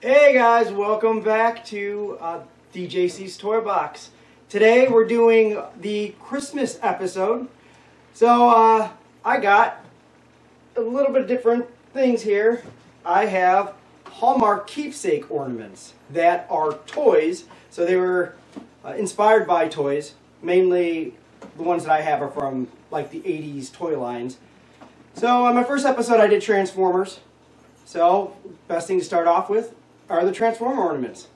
Hey guys, welcome back to DJC's Toy Box. Today we're doing the Christmas episode. So I got a little bit of different things here. I have Hallmark Keepsake ornaments that are toys. So they were inspired by toys. Mainly the ones that I have are from like the 80s toy lines. So on my first episode I did Transformers. So best thing to start off with are the Transformer ornaments.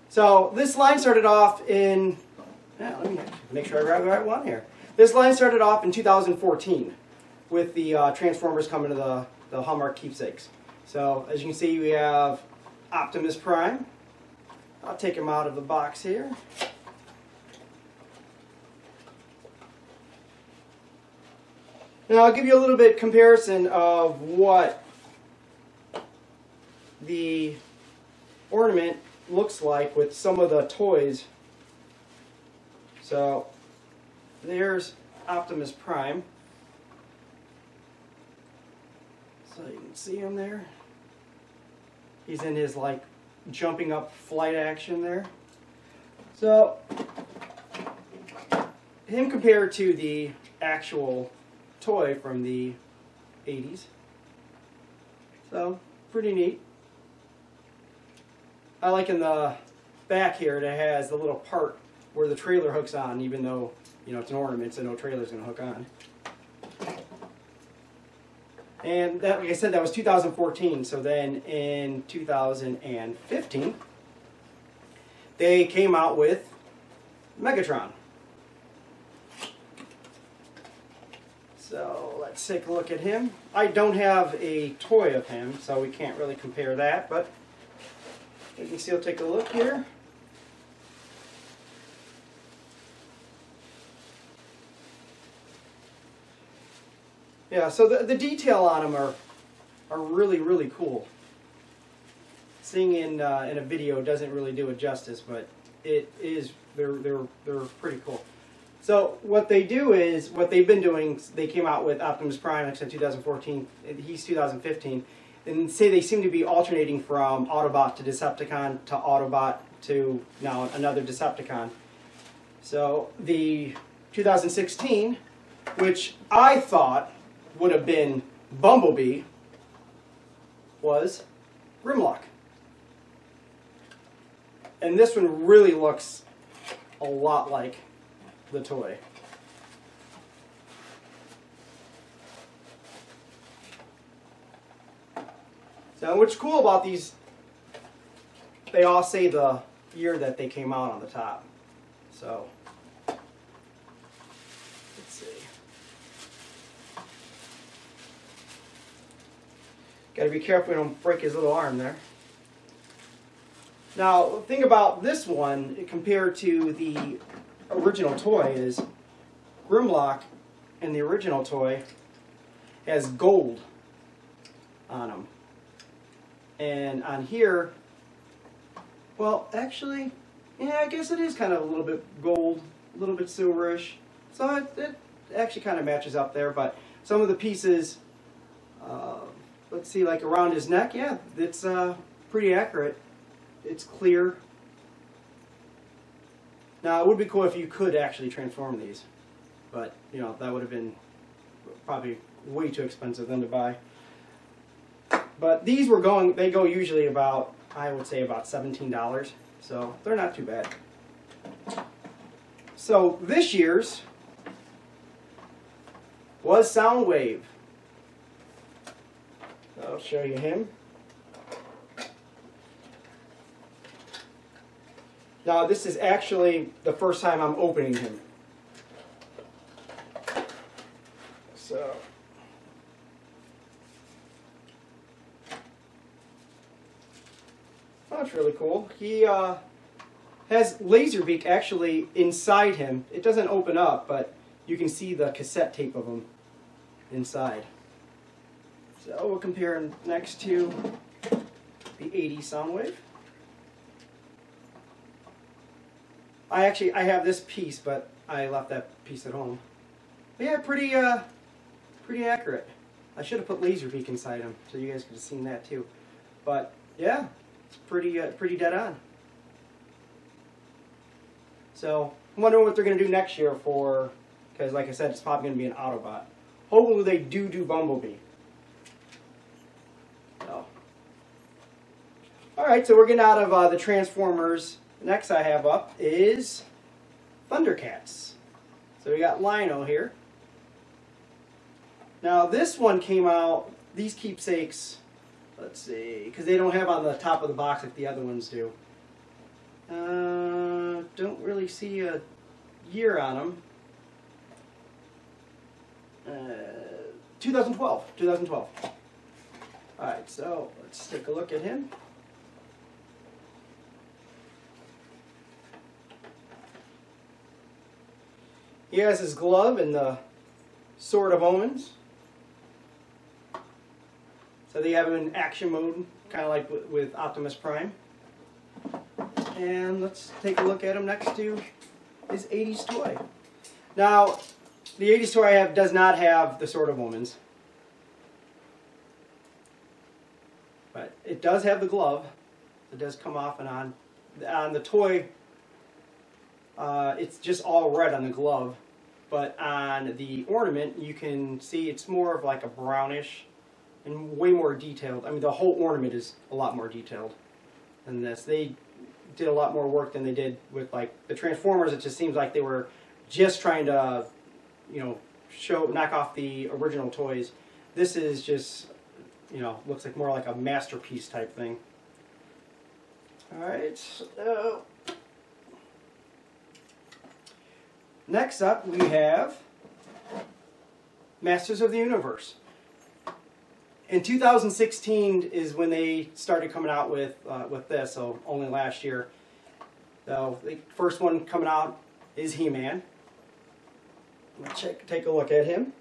So this line started off in, let me make sure I grab the right one here. This line started off in 2014 with the Transformers coming to the Hallmark Keepsakes. So as you can see, we have Optimus Prime. I'll take him out of the box here. Now I'll give you a little bit comparison of what the ornament looks like with some of the toys. So there's Optimus Prime. So you can see him there. He's in his like jumping up flight action there. So him compared to the actual toy from the 80s. So pretty neat. I like in the back here it has the little part where the trailer hooks on, even though it's an ornament, so no trailer's going to hook on. And that, like I said, that was 2014. So then in 2015, they came out with Megatron. So let's take a look at him. I don't have a toy of him, so we can't really compare that, but you can see, I'll take a look here. Yeah, so the detail on them are really, really cool. Seeing in a video doesn't really do it justice, but they're pretty cool. So what they do is, what they've been doing, they came out with Optimus Prime, like I said, 2014, he's 2015. And say they seem to be alternating from Autobot to Decepticon to Autobot to now another Decepticon. So the 2016, which I thought would have been Bumblebee, was Grimlock. And this one really looks a lot like the toy. So what's cool about these, they all say the year that they came out on the top. So let's see. Got to be careful we don't break his little arm there. Now the thing about this one compared to the original toy is Grimlock in the original toy has gold on him. And on here, well, actually, yeah, I guess it is kind of a little bit gold, a little bit silverish. So it actually kind of matches up there. But some of the pieces, let's see, like around his neck, yeah, it's pretty accurate. It's clear. Now, it would be cool if you could actually transform these. But, that would have been probably way too expensive then to buy. But these they go usually about, I would say about $17, so they're not too bad. So this year's was Soundwave. I'll show you him. Now this is actually the first time I'm opening him. So that's really cool. He has Laserbeak actually inside him. It doesn't open up, but you can see the cassette tape of him inside. So we'll compare him next to the 80 Soundwave. I have this piece, but I left that piece at home. But yeah, pretty accurate. I should have put Laserbeak inside him, so you guys could have seen that too. But yeah, It's pretty dead on. So I'm wondering what they're going to do next year for, because like I said, it's probably going to be an Autobot. Hopefully they do Bumblebee. So. Alright, so we're getting out of the Transformers. Next I have up is Thundercats. So we got Lino here. Now this one came out, these keepsakes, let's see, because they don't have on the top of the box like the other ones do. Don't really see a year on them. 2012. Alright, so let's take a look at him. He has his glove and the Sword of Omens. So they have him in action mode, kind of like with Optimus Prime. And let's take a look at him next to his 80s toy. Now, the 80s toy I have does not have the Sword of Omens. But it does have the glove. It does come off and on. On the toy, it's just all red on the glove. But on the ornament, you can see it's more of like a brownish and way more detailed. I mean, the whole ornament is a lot more detailed than this. They did a lot more work than they did with like the Transformers. It just seems like they were just trying to, you know, knock off the original toys. This is just, you know, looks like more like a masterpiece type thing. Alright, so next up we have Masters of the Universe. In 2016 is when they started coming out with this, so only last year. So the first one coming out is He-Man. Let's take a look at him.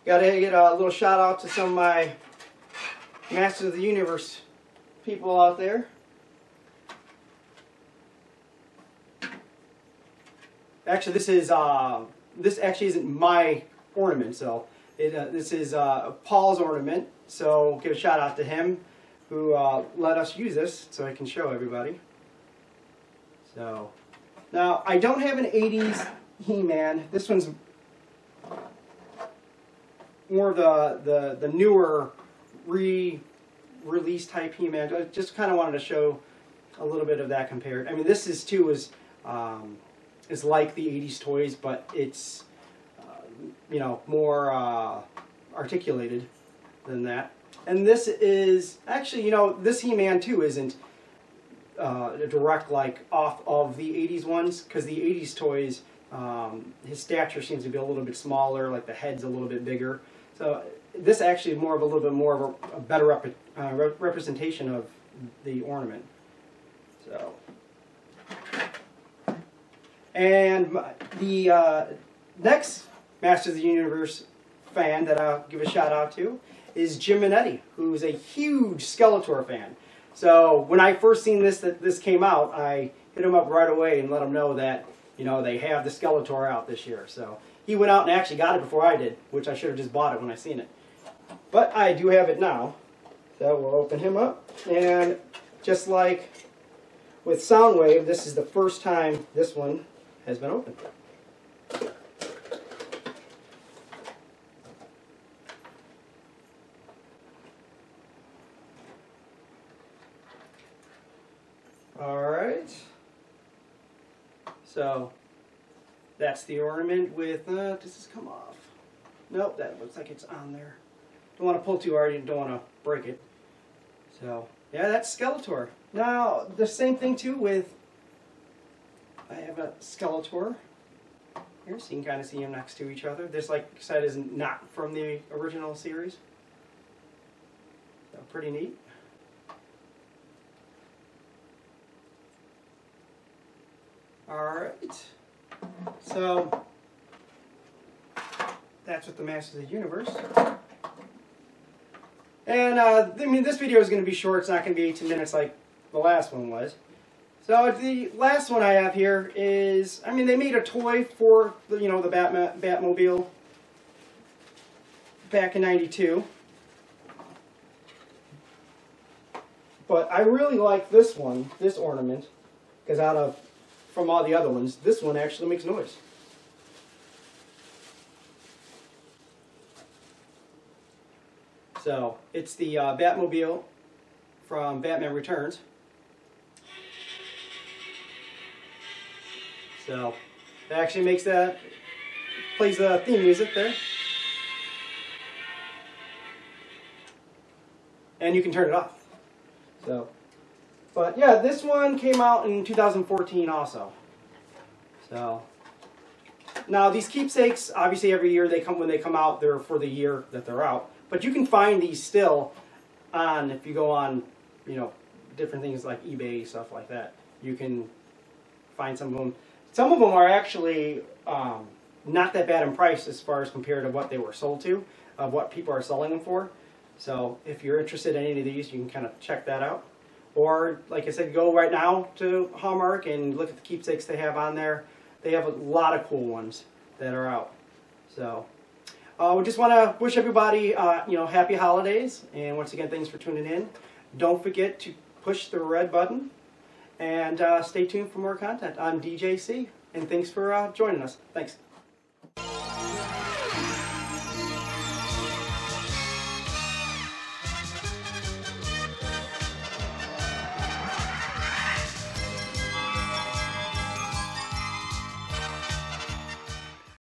Gotta get a little shout out to some of my Masters of the Universe people out there. Actually, this actually isn't my ornament, so this is Paul's ornament. So give a shout out to him who let us use this so I can show everybody. So now I don't have an 80s He-Man. This one's more of the newer re-release type He-Man. I just kind of wanted to show a little bit of that compared. I mean, this is like the 80s toys, but it's you know, more articulated than that. And this is actually, you know, this He-Man too isn't a direct like off of the 80s ones, because the 80s toys, his stature seems to be a little bit smaller, like the head's a little bit bigger. So this actually is more of a little bit more of a better representation of the ornament. So, and the next Masters of the Universe fan that I'll give a shout out to is Jim Minetti, who's a huge Skeletor fan. So when I first seen that this came out, I hit him up right away and let him know that, you know, they have the Skeletor out this year. So he went out and actually got it before I did, which I should have just bought it when I seen it. But I do have it now. So we'll open him up. And just like with Soundwave, this is the first time this one has been opened. Alright. So that's the ornament with, does this come off? Nope, that looks like it's on there. Don't want to pull too hard, you don't want to break it. So, yeah, that's Skeletor. Now, the same thing too with, I have a Skeletor here, so you can kind of see them next to each other. This, like I said, is not from the original series. So, pretty neat. Alright, so that's with the Masters of the Universe. And, I mean, this video is going to be short. It's not going to be 18 minutes like the last one was. So the last one I have here is, I mean, they made a toy for, you know, the Batmobile. back in '92. But I really like this one, this ornament, because from all the other ones, this one actually makes noise. So it's the Batmobile from Batman Returns. So it actually plays the theme music there. And you can turn it off. So, but yeah, this one came out in 2014 also. So now these keepsakes, obviously every year when they come out, they're for the year that they're out. But you can find these still if you go on, different things like eBay, stuff like that. You can find some of them. Some of them are actually not that bad in price as far as compared to what they were sold to, of what people are selling them for. So if you're interested in any of these, you can kind of check that out. Or, like I said, go right now to Hallmark and look at the keepsakes they have on there. They have a lot of cool ones that are out. So we just want to wish everybody, happy holidays. And once again, thanks for tuning in. Don't forget to push the red button and stay tuned for more content on DJC. And thanks for joining us. Thanks.